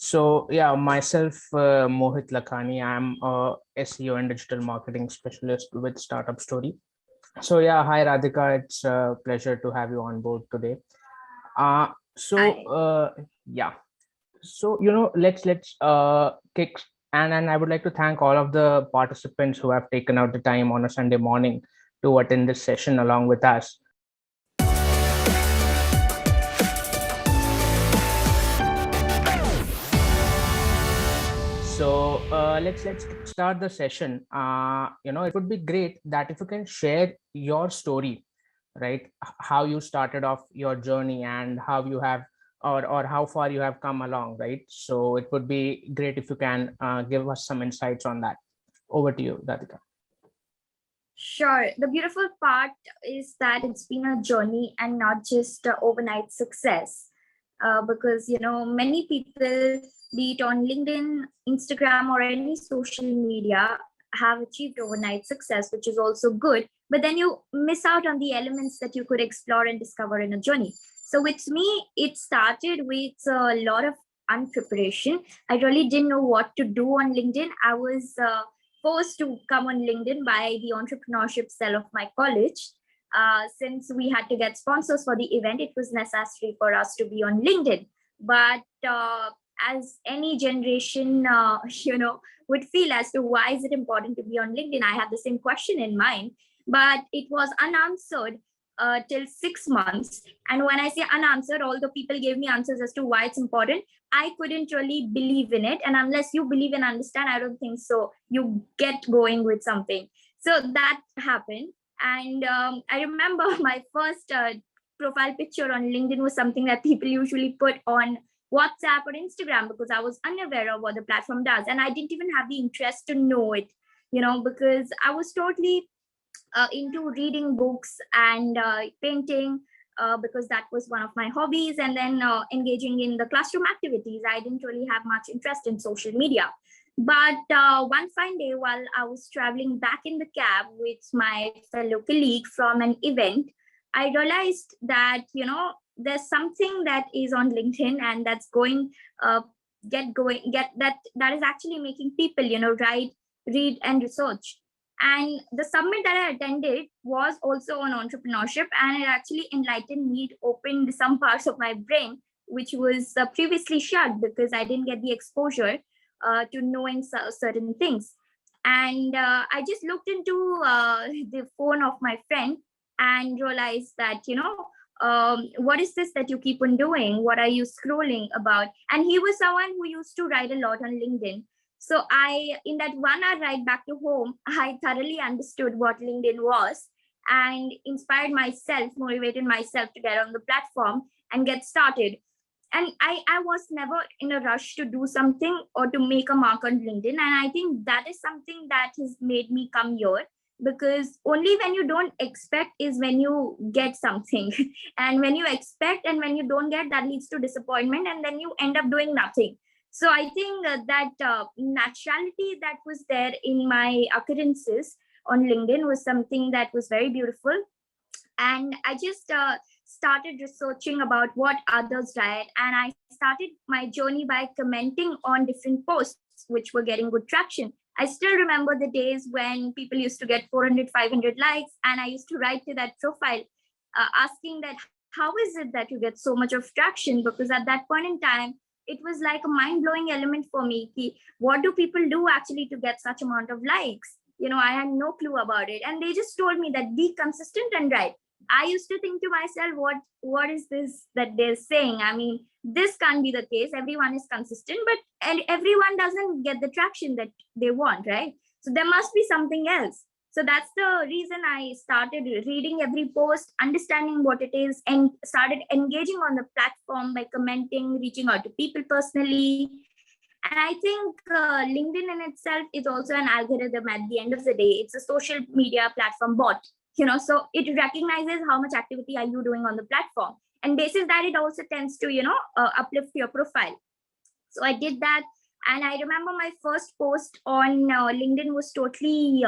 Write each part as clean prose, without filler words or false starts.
So yeah, myself, Mohit Lakhani. I'm a SEO and digital marketing specialist with Startup Story. So yeah, hi Radhika. It's a pleasure to have you on board today. Uh, so Hi. uh, yeah, so let's kick, and I would like to thank all of the participants who have taken out the time on a Sunday morning to attend this session along with us. So let's start the session. It would be great that if you can share your story, right? How you started off your journey and how you have, or how far you have come along, right? So it would be great if you can give us some insights on that. Over to you, Radhika. Sure. The beautiful part is that it's been a journey and not just overnight success. Because, many people, be it on LinkedIn, Instagram, or any social media, have achieved overnight success, which is also good. But then you miss out on the elements that you could explore and discover in a journey. So with me, it started with a lot of unpreparation. I really didn't know what to do on LinkedIn. I was forced to come on LinkedIn by the entrepreneurship cell of my college. Since we had to get sponsors for the event, it was necessary for us to be on LinkedIn. But as any generation, would feel as to why is it important to be on LinkedIn, I had the same question in mind, but it was unanswered till 6 months. And when I say unanswered, although people gave me answers as to why it's important, I couldn't really believe in it. And unless you believe and understand, I don't think so you get going with something. So that happened. And I remember my first profile picture on LinkedIn was something that people usually put on WhatsApp or Instagram, because I was unaware of what the platform does. And I didn't even have the interest to know it, because I was totally into reading books and painting, because that was one of my hobbies, and then engaging in the classroom activities. I didn't really have much interest in social media. But one fine day, while I was traveling back in the cab with my fellow colleague from an event, I realized that, there's something that is on LinkedIn and that's going, get that is actually making people, write, read, and research. And the summit that I attended was also on entrepreneurship, and it actually enlightened me, it opened some parts of my brain which was previously shut because I didn't get the exposure to knowing certain things. And I just looked into the phone of my friend and realized that, what is this that you keep on doing? What are you scrolling about? And he was someone who used to write a lot on LinkedIn. So in that 1 hour ride back to home, I thoroughly understood what LinkedIn was and inspired myself, motivated myself to get on the platform and get started. And I was never in a rush to do something or to make a mark on LinkedIn. And I think that is something that has made me come here, because only when you don't expect is when you get something. And when you expect and when you don't get, that leads to disappointment, and then you end up doing nothing. So I think that naturality that was there in my occurrences on LinkedIn was something that was very beautiful. And I just started researching about what others write, and I started my journey by commenting on different posts which were getting good traction. I still remember the days when people used to get 400, 500 likes, and I used to write to that profile asking that, how is it that you get so much of traction? Because at that point in time, it was like a mind-blowing element for me. What do people do actually to get such amount of likes? I had no clue about it, and they just told me that be consistent and write. I used to think to myself, what is this that they're saying? I mean, this can't be the case. Everyone is consistent, but everyone doesn't get the traction that they want, right? So there must be something else. So that's the reason I started reading every post, understanding what it is, and started engaging on the platform by commenting, reaching out to people personally. And I think LinkedIn in itself is also an algorithm at the end of the day. It's a social media platform bot, so it recognizes how much activity are you doing on the platform. And basis that, it also tends to, uplift your profile. So I did that. And I remember my first post on LinkedIn was totally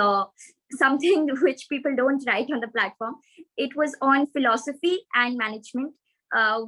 something which people don't write on the platform. It was on philosophy and management.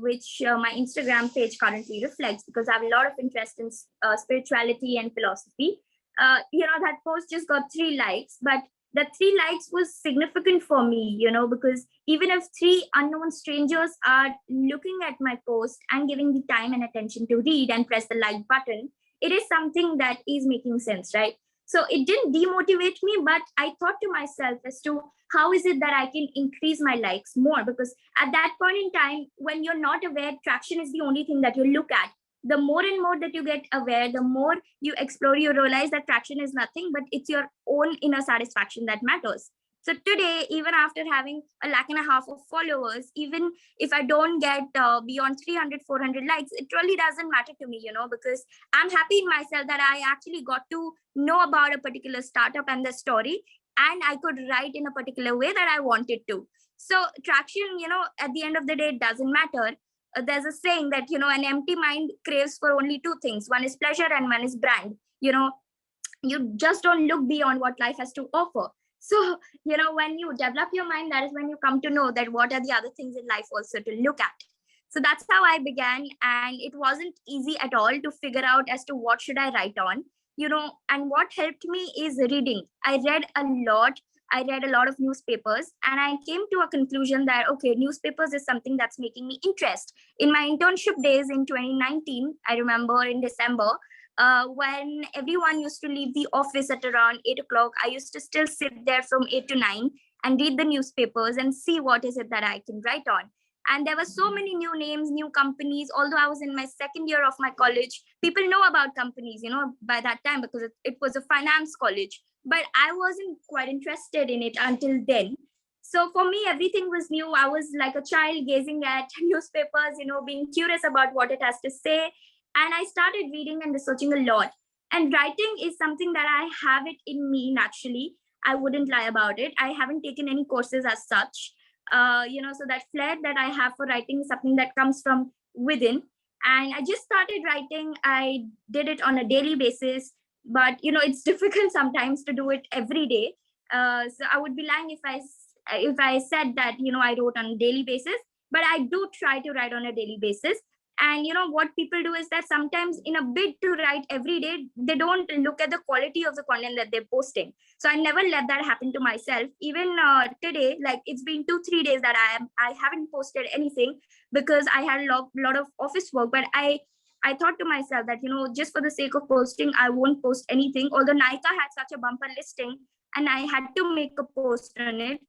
which my Instagram page currently reflects, because I have a lot of interest in spirituality and philosophy. That post just got 3 likes, but the 3 likes was significant for me, because even if 3 unknown strangers are looking at my post and giving the time and attention to read and press the like button, it is something that is making sense, right? So it didn't demotivate me, but I thought to myself as to how is it that I can increase my likes more? Because at that point in time, when you're not aware, traction is the only thing that you look at. The more and more that you get aware, the more you explore, you realize that traction is nothing, but it's your own inner satisfaction that matters. So today, even after having 1.5 lakh of followers, even if I don't get beyond 300, 400 likes, it really doesn't matter to me, because I'm happy in myself that I actually got to know about a particular startup and the story, and I could write in a particular way that I wanted to. So traction, at the end of the day, it doesn't matter. There's a saying that, an empty mind craves for only 2 things. One is pleasure and one is brand. You just don't look beyond what life has to offer. So, when you develop your mind, that is when you come to know that what are the other things in life also to look at. So that's how I began. And it wasn't easy at all to figure out as to what should I write on, and what helped me is reading. I read a lot. I read a lot of newspapers, and I came to a conclusion that, okay, newspapers is something that's making me interest. In my internship days in 2019, I remember in December, when everyone used to leave the office at around 8 o'clock, I used to still sit there from 8 to 9 and read the newspapers and see what is it that I can write on. And there were so many new names, new companies. Although I was in my second year of my college, people know about companies, by that time, because it was a finance college. But I wasn't quite interested in it until then. So for me, everything was new. I was like a child gazing at newspapers, being curious about what it has to say. And I started reading and researching a lot. And writing is something that I have it in me naturally. I wouldn't lie about it. I haven't taken any courses as such. So that flair that I have for writing is something that comes from within. And I just started writing. I did it on a daily basis, but it's difficult sometimes to do it every day. So I would be lying if I said that I wrote on a daily basis, but I do try to write on a daily basis. And what people do is that sometimes in a bid to write every day, they don't look at the quality of the content that they're posting. So I never let that happen to myself. Even today, like it's been 2-3 days that I haven't posted anything because I had a lot of office work. But I thought to myself that just for the sake of posting, I won't post anything. Although Nika had such a bumper listing, and I had to make a post on it,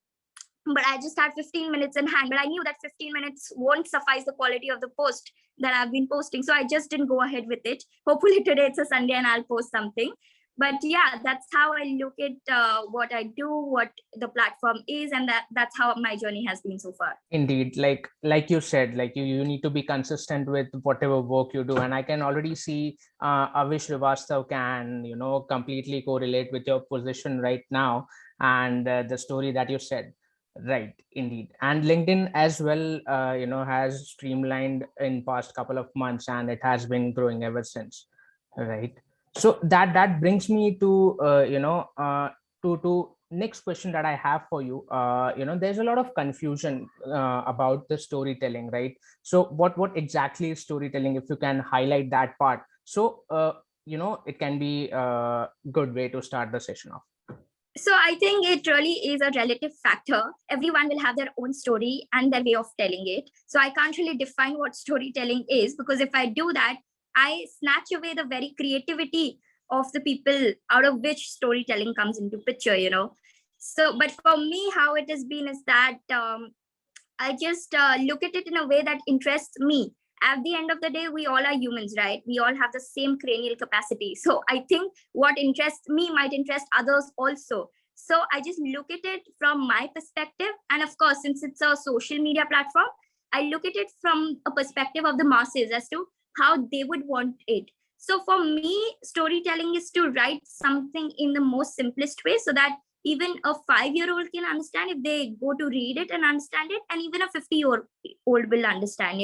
but I just had 15 minutes in hand. But I knew that 15 minutes won't suffice the quality of the post that I've been posting. So I just didn't go ahead with it. Hopefully today it's a Sunday and I'll post something. But yeah, that's how I look at what I do, what the platform is, and that's how my journey has been so far. Indeed, like you said, like you need to be consistent with whatever work you do, and I can already see Avish Srivastav can completely correlate with your position right now and the story that you said. Right, indeed. And LinkedIn as well, has streamlined in past couple of months, and it has been growing ever since. Right. So that brings me to to next question that I have for you. There's a lot of confusion about the storytelling, right? So what exactly is storytelling? If you can highlight that part, so it can be a good way to start the session off. So I think it really is a relative factor. Everyone will have their own story and their way of telling it. So I can't really define what storytelling is, because if I do that, I snatch away the very creativity of the people out of which storytelling comes into picture, So, but for me, how it has been is that I just look at it in a way that interests me. At the end of the day, we all are humans, right? We all have the same cranial capacity. So I think what interests me might interest others also. So I just look at it from my perspective. And of course, since it's a social media platform, I look at it from a perspective of the masses as to how they would want it. So for me, storytelling is to write something in the most simplest way so that even a 5-year-old can understand if they go to read it and understand it, and even a 50-year-old will understand.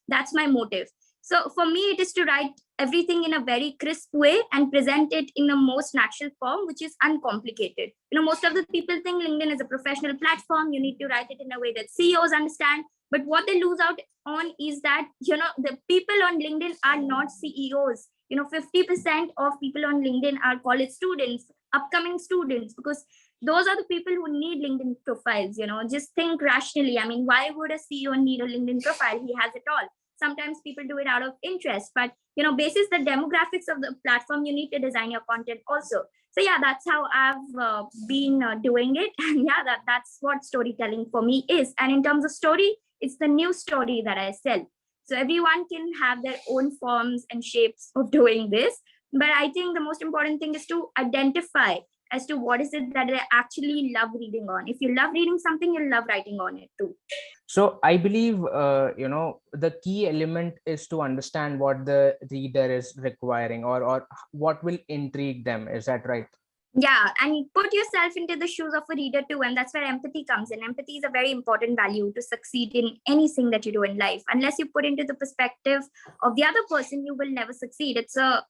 That's my motive. So for me, it is to write everything in a very crisp way and present it in the most natural form, which is uncomplicated. Most of the people think LinkedIn is a professional platform. You need to write it in a way that CEOs understand. But what they lose out on is that, the people on LinkedIn are not CEOs. 50% of people on LinkedIn are college students, upcoming students, because those are the people who need LinkedIn profiles. Just think rationally. I mean, why would a CEO need a LinkedIn profile? He has it all. Sometimes people do it out of interest, but basis the demographics of the platform, you need to design your content also. So yeah, that's how I've been doing it. And yeah, that's what storytelling for me is. And in terms of story, it's the new story that I sell. So everyone can have their own forms and shapes of doing this, but I think the most important thing is to identify as to what is it that they actually love reading on. If you love reading something, you'll love writing on it too. So I believe, the key element is to understand what the reader is requiring, or what will intrigue them. Is that right? Yeah, and put yourself into the shoes of a reader too, and that's where empathy comes in. Empathy is a very important value to succeed in anything that you do in life. Unless you put into the perspective of the other person, you will never succeed. It's a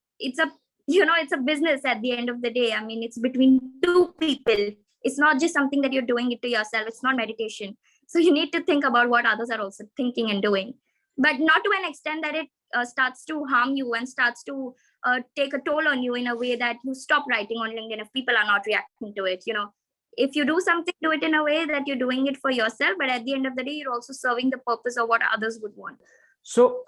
business at the end of the day. I mean, it's between two people. It's not just something that you're doing it to yourself. It's not meditation. So you need to think about what others are also thinking and doing, but not to an extent that it starts to harm you and starts to take a toll on you in a way that you stop writing on LinkedIn if people are not reacting to it. If you do something, do it in a way that you're doing it for yourself, but at the end of the day, you're also serving the purpose of what others would want. So,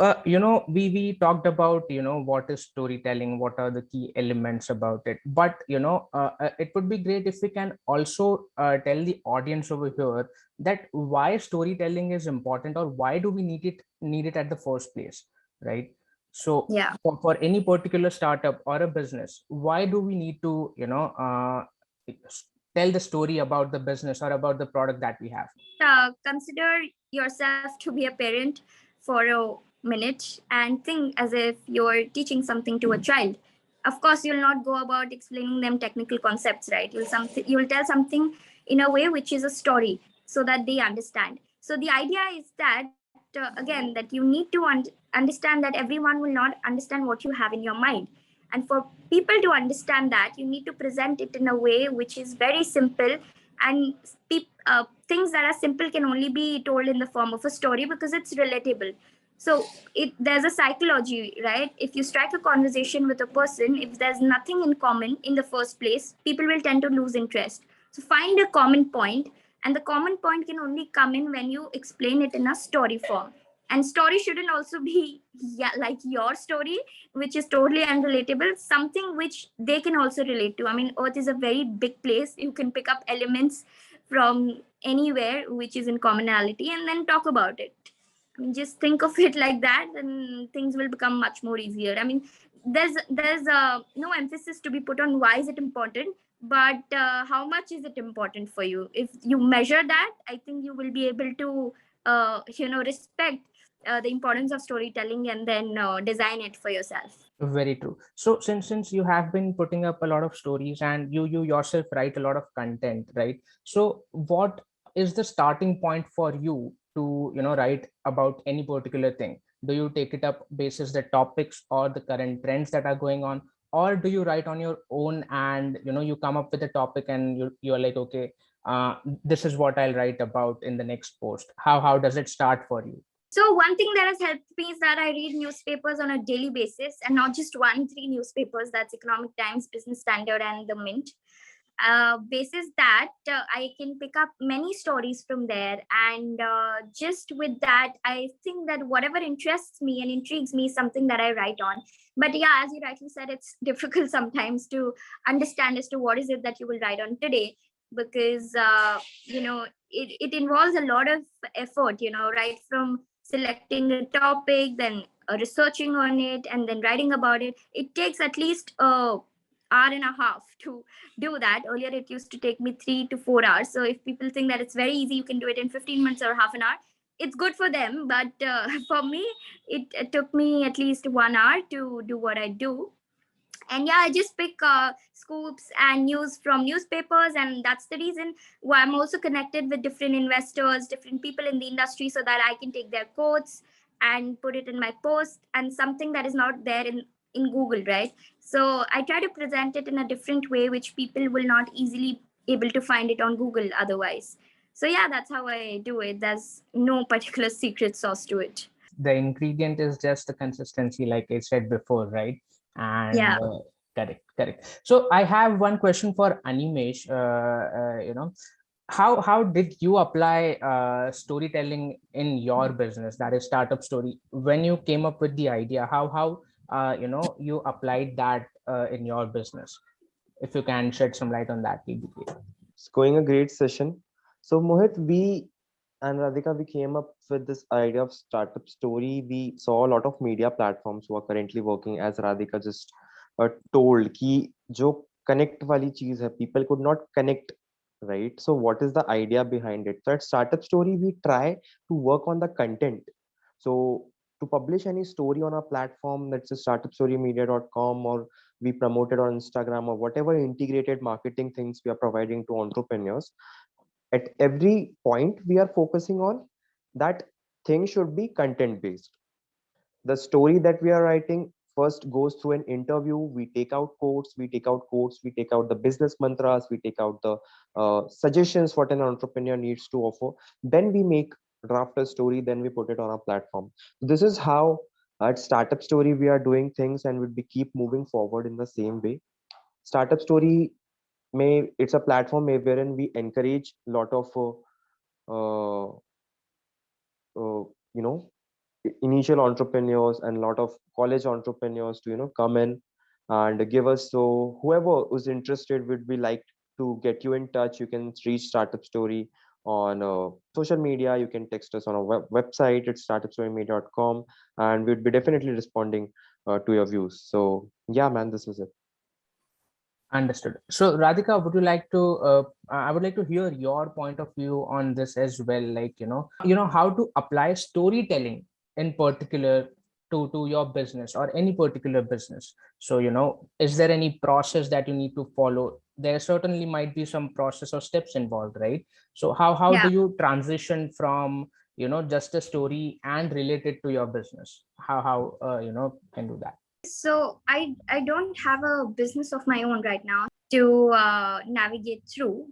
we talked about, what is storytelling, what are the key elements about it. But, it would be great if we can also tell the audience over here that why storytelling is important, or why do we need it at the first place, right? So, Yeah. for any particular startup or a business, why do we need to, tell the story about the business or about the product that we have? Consider yourself to be a parent for a minute and think as if you're teaching something to a child. Of course, you'll not go about explaining them technical concepts, right? You'll tell something in a way which is a story so that they understand. So the idea is that again, that you need to understand that everyone will not understand what you have in your mind. And for people to understand that, you need to present it in a way which is very simple. And things that are simple can only be told in the form of a story because it's relatable. So there's a psychology, right? If you strike a conversation with a person, if there's nothing in common in the first place, people will tend to lose interest. So find a common point, and the common point can only come in when you explain it in a story form. And story shouldn't also be, yeah, like your story, which is totally unrelatable, something which they can also relate to. I mean, Earth is a very big place. You can pick up elements from anywhere which is in commonality and then talk about it. I mean, just think of it like that, and things will become much more easier. I mean, there's no emphasis to be put on why is it important, but how much is it important for you. If you measure that, I think you will be able to respect the importance of storytelling and then design it for yourself. Very true. So since you have been putting up a lot of stories, and you yourself write a lot of content, right? So what is the starting point for you to, write about any particular thing? Do you take it up basis the topics or the current trends that are going on, or do you write on your own and, you come up with a topic and you're like, okay, this is what I'll write about in the next post? How does it start for you? So one thing that has helped me is that I read newspapers on a daily basis, and not just one, three newspapers. That's Economic Times, Business Standard, and The Mint. Basis that I can pick up many stories from there, and just with that, I think that whatever interests me and intrigues me is something that I write on. But yeah, as you rightly said, it's difficult sometimes to understand as to what is it that you will write on today, because it involves a lot of effort, right from selecting a topic, then researching on it, and then writing about it. It takes at least a hour and a half to do that. Earlier it used to take me 3 to 4 hours. So if people think that it's very easy, you can do it in 15 minutes or half an hour, it's good for them. But for me, it took me at least 1 hour to do what I do. And yeah, I just pick scoops and news from newspapers, and that's the reason why I'm also connected with different investors, different people in the industry, so that I can take their quotes and put it in my post, and something that is not there in Google, right? So I try to present it in a different way which people will not easily able to find it on Google otherwise. So yeah, that's how I do it. There's no particular secret sauce to it. The ingredient is just the consistency, like I said before, right? And Yeah. correct. So I have one question for Animesh. How did you apply storytelling in your business, that is startup story, when you came up with the idea? How you applied that in your business? If you can shed some light on that, it'd be great. It's going a great session. So Mohit, we and Radhika, we came up with this idea of startup story. We saw a lot of media platforms who are currently working, as Radhika just told, कि जो connect वाली चीज है, people could not connect, right? So what is the idea behind it? So at startup story, we try to work on the content. So to publish any story on our platform, that's a startupstorymedia.com, or we promote it on Instagram, or whatever integrated marketing things we are providing to entrepreneurs, at every point we are focusing on that thing should be content based. The story that we are writing first goes through an interview. We take out quotes, we take out the business mantras, we take out the suggestions what an entrepreneur needs to offer. Then we make draft a story, then we put it on our platform. So this is how at startup story we are doing things, and we'll be keep moving forward in the same way. Startup story may, it's a platform wherein we encourage a lot of uh, you know, initial entrepreneurs and a lot of college entrepreneurs to, you know, come in and give us. So whoever is interested, would be like to get you in touch. You can reach startup story on social media. You can text us on our website. It's startupstorymedia.com, and we'd be definitely responding to your views. So yeah, man, this is it. Understood. So, Radhika, would you like to? I would like to hear your point of view on this as well. Like, how to apply storytelling in particular to your business or any particular business. So, is there any process that you need to follow? There certainly might be some process or steps involved, right? So, how do Yeah. you transition from just a story and relate it to your business? How can do that? So I don't have a business of my own right now to navigate through,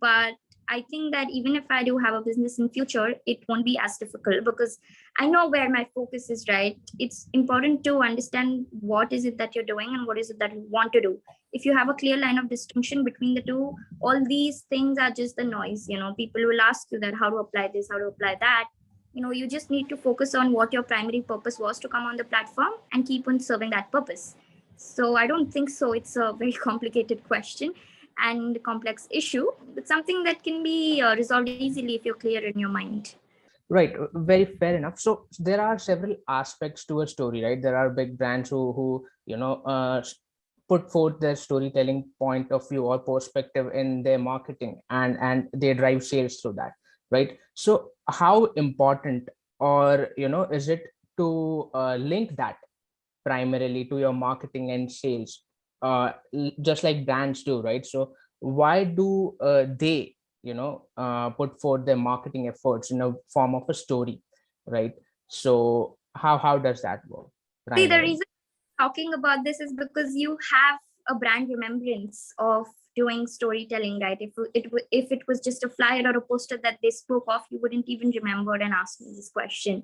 but I think that even if I do have a business in future, it won't be as difficult because I know where my focus is, right? It's important to understand what is it that you're doing and what is it that you want to do. If you have a clear line of distinction between the two, all these things are just the noise. People will ask you that how to apply this, how to apply that. You just need to focus on what your primary purpose was to come on the platform and keep on serving that purpose. So I don't think so. It's a very complicated question and complex issue, but something that can be resolved easily if you're clear in your mind. Right, very fair enough. So there are several aspects to a story, right? There are big brands who put forth their storytelling point of view or perspective in their marketing, and they drive sales through that, right? So how important, or is it to link that primarily to your marketing and sales, just like brands do, right? So why do they put forth their marketing efforts in a form of a story, right? So how does that work See, the primarily? reason talking about this is because you have a brand remembrance of doing storytelling, right? If it was just a flyer or a poster that they spoke of, you wouldn't even remember and ask me this question.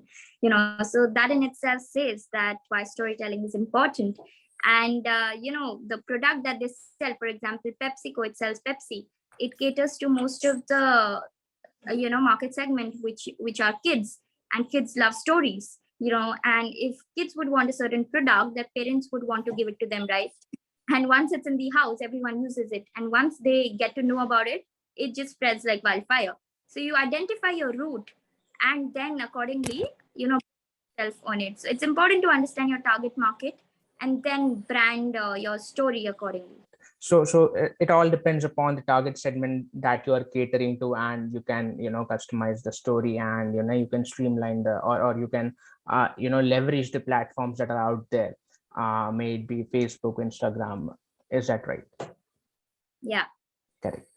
So that in itself says that why storytelling is important. And the product that they sell, for example, PepsiCo, it sells Pepsi. It caters to most of the market segment, which are kids, and kids love stories. And if kids would want a certain product, their parents would want to give it to them, right? And once it's in the house, everyone uses it, and once they get to know about it, it just spreads like wildfire. So you identify your route, and then accordingly, self on it. So it's important to understand your target market and then brand your story accordingly. So it all depends upon the target segment that you are catering to, and you can customize the story, and you can streamline the, or you can leverage the platforms that are out there, may it be Facebook, Instagram. Is that right? Yeah. Correct.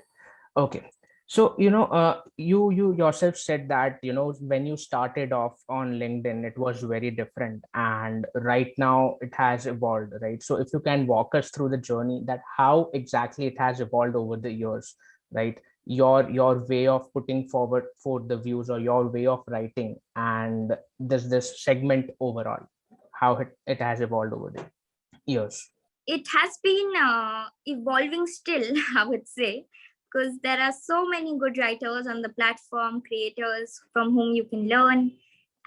Okay. So you yourself said that when you started off on LinkedIn, it was very different, and right now it has evolved, right? So if you can walk us through the journey, that how exactly it has evolved over the years, right? your way of putting forward for the views, or your way of writing, and this segment overall, how it has evolved over the years? It has been evolving still, I would say, because there are so many good writers on the platform, creators from whom you can learn,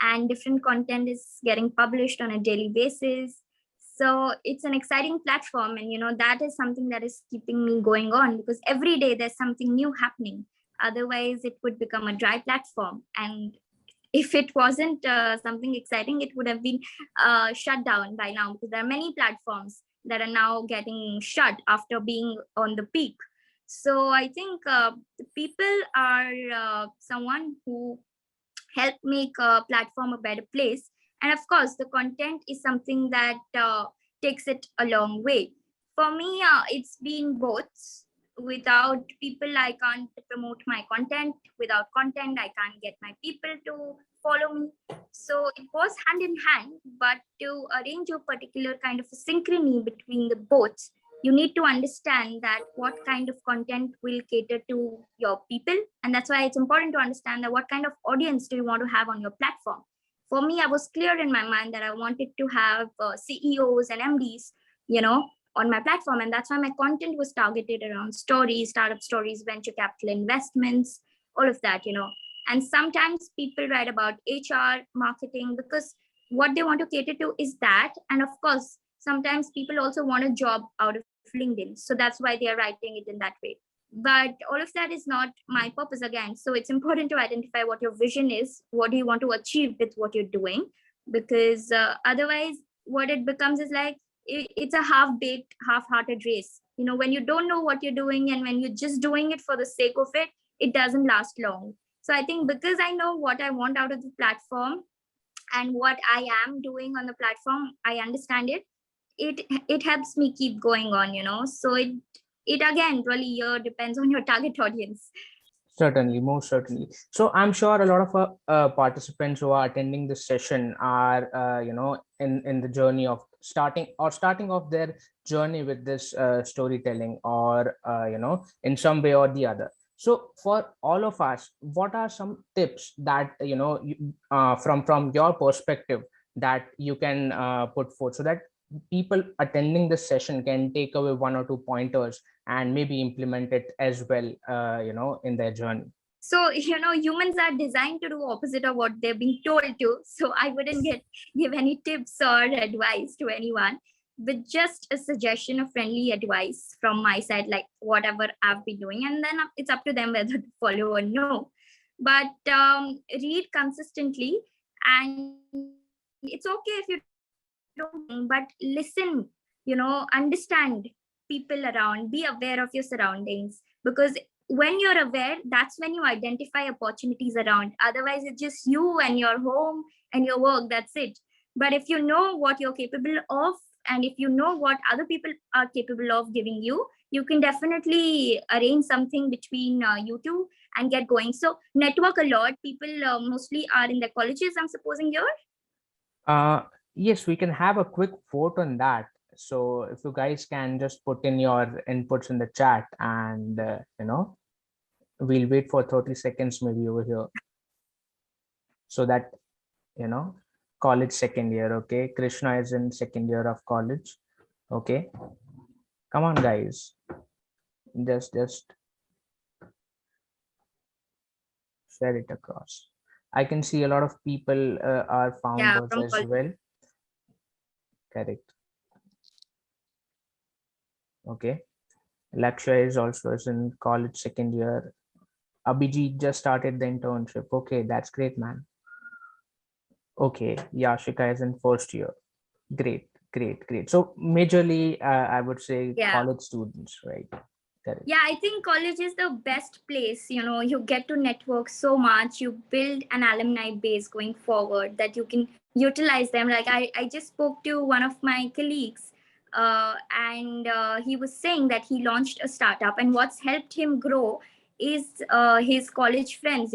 and different content is getting published on a daily basis. So it's an exciting platform, and that is something that is keeping me going on, because every day there's something new happening. Otherwise, it would become a dry platform, and if it wasn't something exciting, it would have been shut down by now, because there are many platforms that are now getting shut after being on the peak. So I think people are someone who help make a platform a better place. And of course, the content is something that takes it a long way. For me, it's been both. Without people, I can't promote my content. Without content, I can't get my people to follow me. So it was hand in hand, but to arrange a particular kind of a synchrony between the both, you need to understand that what kind of content will cater to your people. And that's why it's important to understand that what kind of audience do you want to have on your platform. For me, I was clear in my mind that I wanted to have CEOs and MDs, on my platform. And that's why my content was targeted around stories, startup stories, venture capital investments, all of that. And sometimes people write about HR, marketing, because what they want to cater to is that. And of course, sometimes people also want a job out of LinkedIn. So that's why they are writing it in that way. But all of that is not my purpose again. So it's important to identify what your vision is. What do you want to achieve with what you're doing? Because otherwise, what it becomes is like it's a half-baked, half-hearted race. When you don't know what you're doing and when you're just doing it for the sake of it, it doesn't last long. So I think because I know what I want out of the platform and what I am doing on the platform, I understand it. It helps me keep going on. So it again really depends on your target audience. Certainly, most certainly. So I'm sure a lot of participants who are attending this session are, in the journey of starting off their journey with this storytelling, or in some way or the other. So for all of us, what are some tips that from your perspective, that you can put forth, so that people attending this session can take away one or two pointers and maybe implement it as well, in their journey? So humans are designed to do opposite of what they're being told to. So I wouldn't give any tips or advice to anyone, but just a suggestion of friendly advice from my side, like whatever I've been doing, and then it's up to them whether to follow or no. But read consistently, and it's okay if you don't but listen, understand people around, be aware of your surroundings, because when you're aware, that's when you identify opportunities around. Otherwise, it's just you and your home and your work, that's it. But if you know what you're capable of, and if you know what other people are capable of giving you, you can definitely arrange something between you two and get going. So network a lot. People mostly are in their colleges, I'm supposing. You're Uh, yes, we can have a quick vote on that. So if you guys can just put in your inputs in the chat, and we'll wait for 30 seconds maybe over here, so that college second year. Okay, Krishna is in second year of college. Okay, come on guys, just share it across. I can see a lot of people are founders from as college. well. Correct. Okay, Lakshya is also in college second year. Abhijit just started the internship. Okay, that's great, man. Okay, Yashika is in first year. Great, great, great. So majorly, I would say Yeah. college students, right? Correct. Yeah, I think college is the best place. You get to network so much, you build an alumni base going forward that you can utilize them. Like I just spoke to one of my colleagues, and he was saying that he launched a startup, and what's helped him grow is his college friends.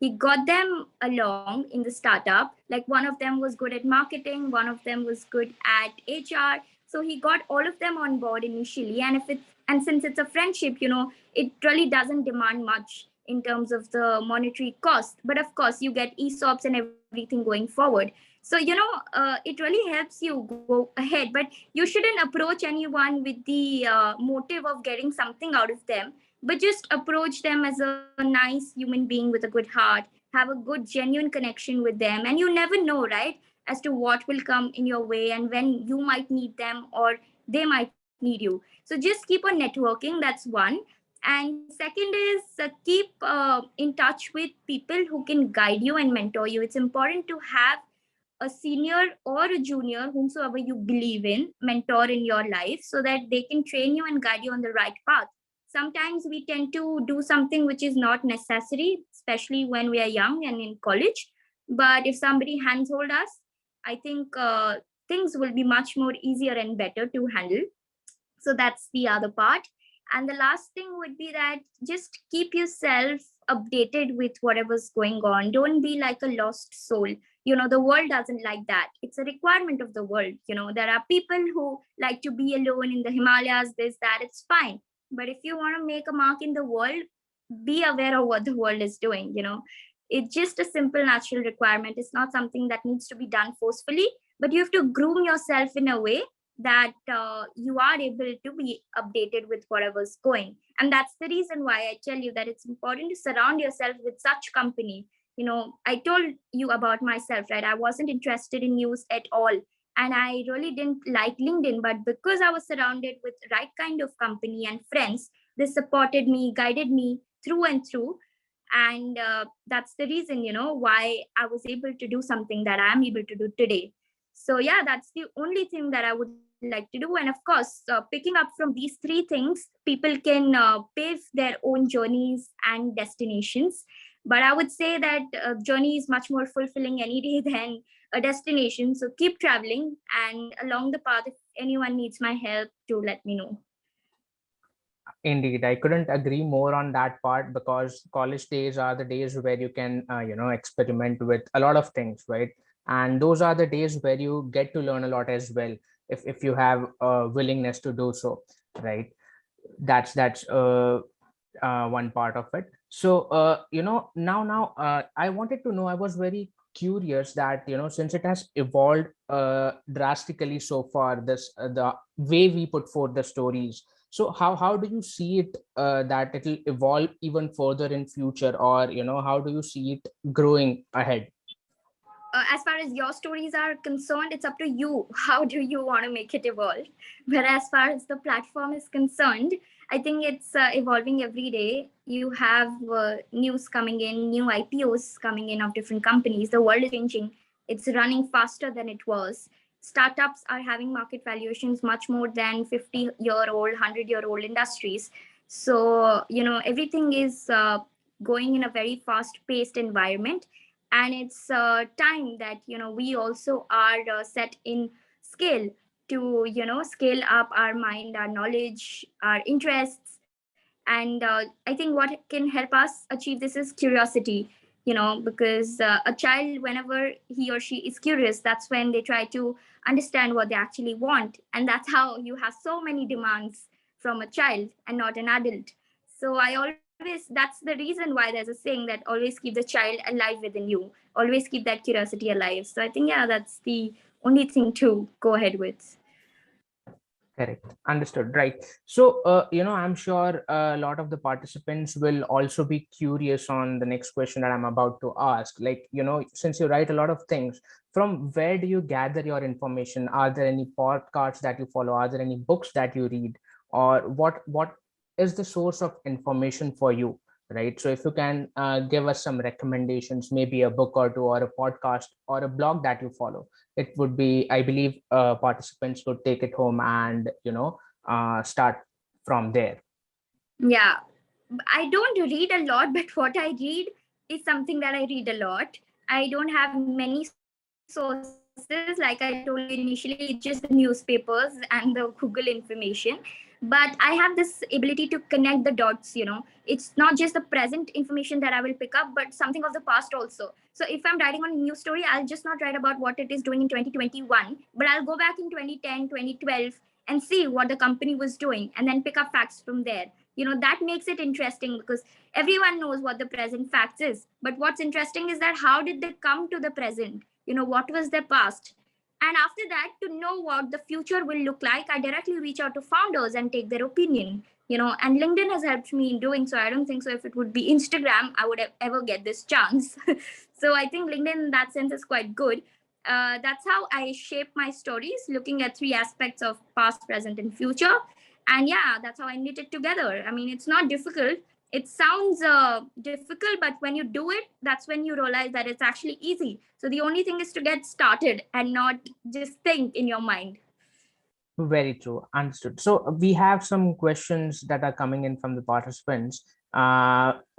He got them along in the startup. Like one of them was good at marketing, one of them was good at HR, So he got all of them on board initially. And since it's a friendship, it really doesn't demand much in terms of the monetary cost. But of course, you get ESOPs and everything going forward. So it really helps you go ahead. But you shouldn't approach anyone with the motive of getting something out of them, but just approach them as a nice human being with a good heart, have a good genuine connection with them, and you never know, right, as to what will come in your way and when you might need them or they might need you. So just keep on networking, that's one. And second is keep in touch with people who can guide you and mentor you. It's important to have a senior or a junior, whomsoever you believe in, mentor in your life so that they can train you and guide you on the right path. Sometimes we tend to do something which is not necessary, especially when we are young and in college. But if somebody handhold us, I think things will be much more easier and better to handle. So that's the other part. And the last thing would be that just keep yourself updated with whatever's going on. Don't be like a lost soul. The world doesn't like that. It's a requirement of the world. There are people who like to be alone in the Himalayas, this, that, it's fine. But if you want to make a mark in the world, be aware of what the world is doing. It's just a simple natural requirement. It's not something that needs to be done forcefully, but you have to groom yourself in a way that you are able to be updated with whatever's going. And that's the reason why I tell you that it's important to surround yourself with such company. I told you about myself, right? I wasn't interested in news at all. And I really didn't like LinkedIn, but because I was surrounded with right kind of company and friends, they supported me, guided me through and through. And that's the reason, why I was able to do something that I'm able to do today. So yeah, that's the only thing that I would like to do. And of course, picking up from these three things, people can pave their own journeys and destinations. But I would say that journey is much more fulfilling any day than a destination. So keep traveling, and along the path, if anyone needs my help, to let me know. Indeed, I couldn't agree more on that part, because college days are the days where you can, experiment with a lot of things, right? And those are the days where you get to learn a lot as well, if you have a willingness to do so, right? That's one part of it. So, now, I wanted to know. I was very curious that, since it has evolved drastically so far, this the way we put forth the stories. So how do you see it, that it will evolve even further in future, or how do you see it growing ahead? As far as your stories are concerned, it's up to you. How do you want to make it evolve? But as far as the platform is concerned, I think it's evolving every day. You have news coming in, new IPOs coming in of different companies. The world is changing. It's running faster than it was. Startups are having market valuations much more than 50-year-old, 100-year-old industries. So, everything is going in a very fast paced environment. And it's time that we also are set in scale to scale up our mind, our knowledge, our interests. And I think what can help us achieve this is curiosity, because a child, whenever he or she is curious, that's when they try to understand what they actually want. And that's how you have so many demands from a child and not an adult. So I always, that's the reason why there's a saying that always keep the child alive within you, always keep that curiosity alive. So I think, yeah, that's the only thing to go ahead with. Correct. Understood. Right. So, I'm sure a lot of the participants will also be curious on the next question that I'm about to ask. Like, since you write a lot of things, from where do you gather your information? Are there any podcasts that you follow? Are there any books that you read? Or what is the source of information for you? Right. So, if you can give us some recommendations, maybe a book or two, or a podcast, or a blog that you follow, it would be, I believe, participants would take it home and start from there. Yeah, I don't read a lot, but what I read is something that I read a lot. I don't have many sources. Like I told you initially, it's just the newspapers and the Google information. but I have this ability to connect the dots. It's not just the present information that I will pick up, but something of the past also. So if I'm writing on a news story, I'll just not write about what it is doing in 2021, but I'll go back in 2010, 2012 and see what the company was doing and then pick up facts from there. That makes it interesting because everyone knows what the present facts is, but what's interesting is that how did they come to the present? What was their past? And after that, to know what the future will look like, I directly reach out to founders and take their opinion. And LinkedIn has helped me in doing so. I don't think so if it would be Instagram, I would ever get this chance. So I think LinkedIn in that sense is quite good. That's how I shape my stories, looking at three aspects of past, present, and future. And yeah, that's how I knit it together. I mean, it's not difficult. It sounds difficult, but when you do it, that's when you realize that it's actually easy. So the only thing is to get started and not just think in your mind. Very true. Understood. So we have some questions that are coming in from the participants.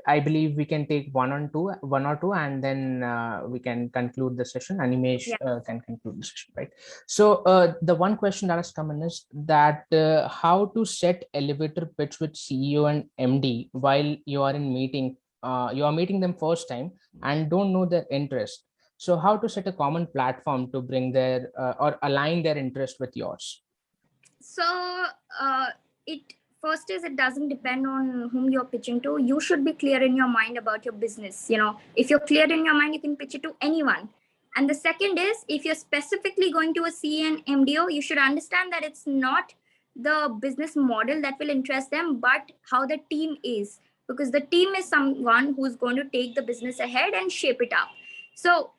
I believe we can take one or two, and then we can conclude the session. Animesh Yeah. can conclude the session, right? So the one question that has come in is that how to set elevator pitch with CEO and MD while you are in meeting, you are meeting them first time and don't know their interest. So how to set a common platform to bring their or align their interest with yours? So it first is, it doesn't depend on whom you're pitching to. You should be clear in your mind about your business. If you're clear in your mind, you can pitch it to anyone. And the second is, if you're specifically going to a CE and MDO, you should understand that it's not the business model that will interest them, but how the team is, because the team is someone who's going to take the business ahead and shape it up. So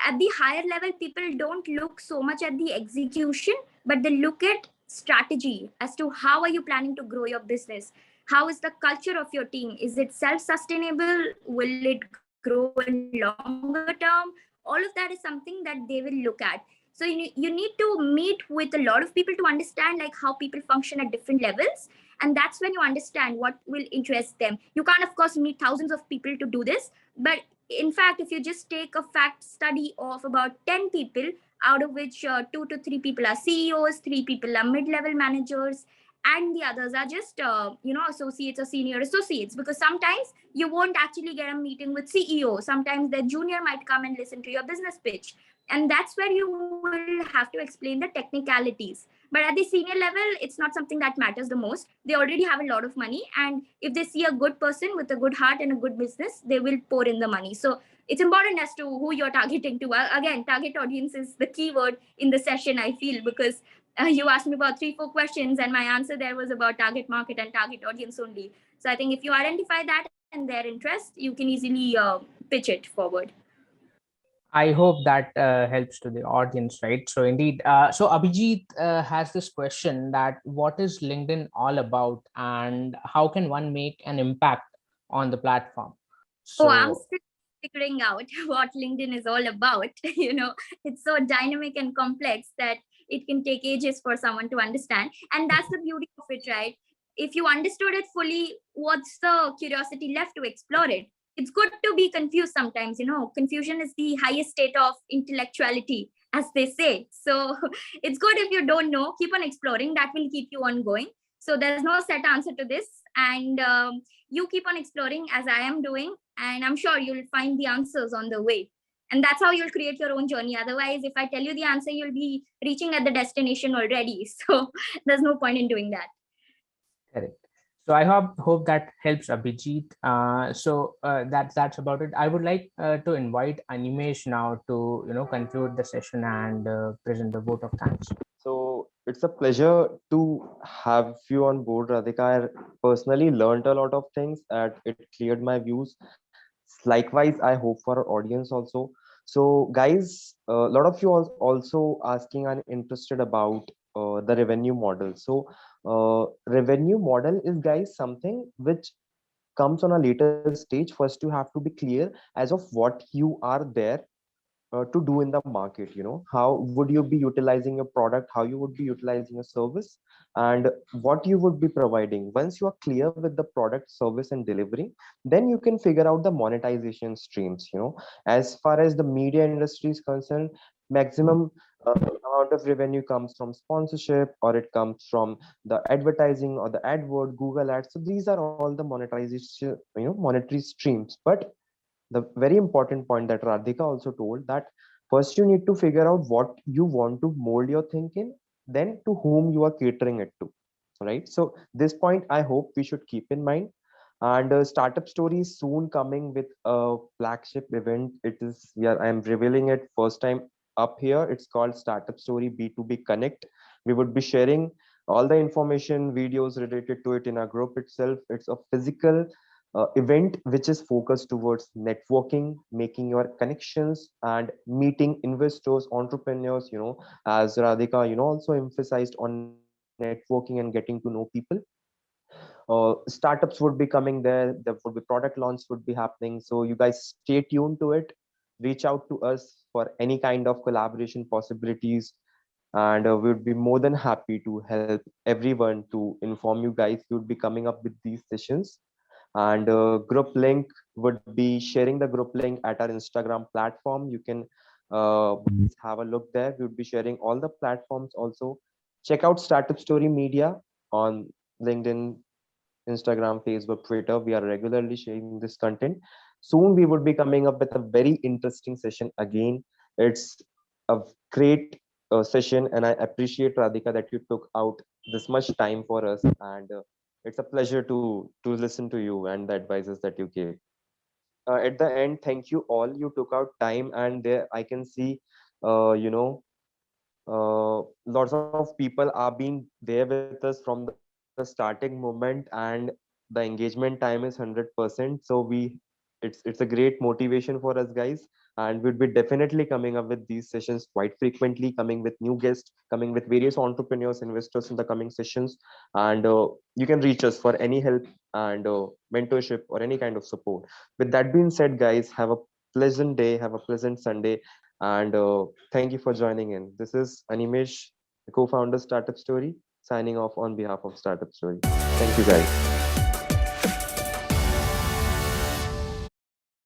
at the higher level, people don't look so much at the execution, but they look at strategy as to how are you planning to grow your business. How is the culture of your team? Is it self-sustainable? Will it grow in longer term? All of that is something that they will look at. So you need to meet with a lot of people to understand like how people function at different levels, and that's when you understand what will interest them. You can't of course meet thousands of people to do this, but in fact, if you just take a fact study of about 10 people, out of which 2 to 3 people are CEOs, 3 people are mid-level managers, and the others are just associates or senior associates, because sometimes you won't actually get a meeting with CEO. Sometimes the junior might come and listen to your business pitch, and that's where you will have to explain the technicalities. But at the senior level, it's not something that matters the most. They already have a lot of money, and if they see a good person with a good heart and a good business, they will pour in the money. So it's important as to who you're targeting to. Again, target audience is the key word in the session, I feel, because you asked me about 3-4 questions and my answer there was about target market and target audience only. So I think if you identify that and their interest, you can easily pitch it forward. I hope that helps to the audience, right? So indeed, so Abhijit has this question that what is LinkedIn all about and how can one make an impact on the platform? Oh, I'm So still figuring out what LinkedIn is all about. It's so dynamic and complex that it can take ages for someone to understand. And that's the beauty of it, right? If you understood it fully, what's the curiosity left to explore it? It's good to be confused sometimes. Confusion is the highest state of intellectuality, as they say. So it's good if you don't know, keep on exploring. That will keep you on going. So there's no set answer to this. And you keep on exploring as I am doing, and I'm sure you'll find the answers on the way. And that's how you'll create your own journey. Otherwise, if I tell you the answer, you'll be reaching at the destination already. So there's no point in doing that. correct. So I hope that helps Abhijit. That's about it. I would like to invite Animesh now to conclude the session and present the vote of thanks. So it's a pleasure to have you on board, Radhika. I personally learned a lot of things and it cleared my views. Likewise, I hope for our audience also. So guys, a lot of you are also asking and interested about the revenue model. So revenue model is, guys, something which comes on a later stage. First, you have to be clear as of what you are there to do in the market. How would you be utilizing your product, how you would be utilizing a service, and what you would be providing. Once you are clear with the product, service, and delivery, then you can figure out the monetization streams. As far as the media industry is concerned, maximum amount of revenue comes from sponsorship, or it comes from the advertising or the adword, Google ads. So these are all the monetization, monetary streams. But the very important point that Radhika also told, that first you need to figure out what you want to mold your thinking, then to whom you are catering it to, right? So this point I hope we should keep in mind. And startup story is soon coming with a flagship event. It is, I am revealing it first time up here. It's called Startup Story B2B Connect. We would be sharing all the information, videos related to it in our group itself. It's a physical event which is focused towards networking, making your connections, and meeting investors, entrepreneurs. As Radhika, also emphasized on networking and getting to know people. Startups would be coming there would be product launch would be happening, so you guys stay tuned to it. Reach out to us for any kind of collaboration possibilities, and we would be more than happy to help everyone to inform you guys. We would be coming up with these sessions, and group link would be sharing the group link at our Instagram platform. You can have a look there. We would be sharing all the platforms also. Check out Startup Story Media on LinkedIn, Instagram, Facebook, Twitter. We are regularly sharing this content. Soon we would be coming up with a very interesting session again. It's a great session, and I appreciate, Radhika, that you took out this much time for us, and it's a pleasure to listen to you and the advices that you gave. At the end, thank you all. You took out time, and there I can see, lots of people are being there with us from the starting moment, and the engagement time is 100%. So it's a great motivation for us, guys, and we'd be definitely coming up with these sessions quite frequently, coming with new guests, coming with various entrepreneurs, investors in the coming sessions. And you can reach us for any help and mentorship or any kind of support. With that being said, guys, have a pleasant day, have a pleasant Sunday, and thank you for joining in. This is Animesh, the co-founder Startup Story, signing off on behalf of Startup Story. Thank you, guys.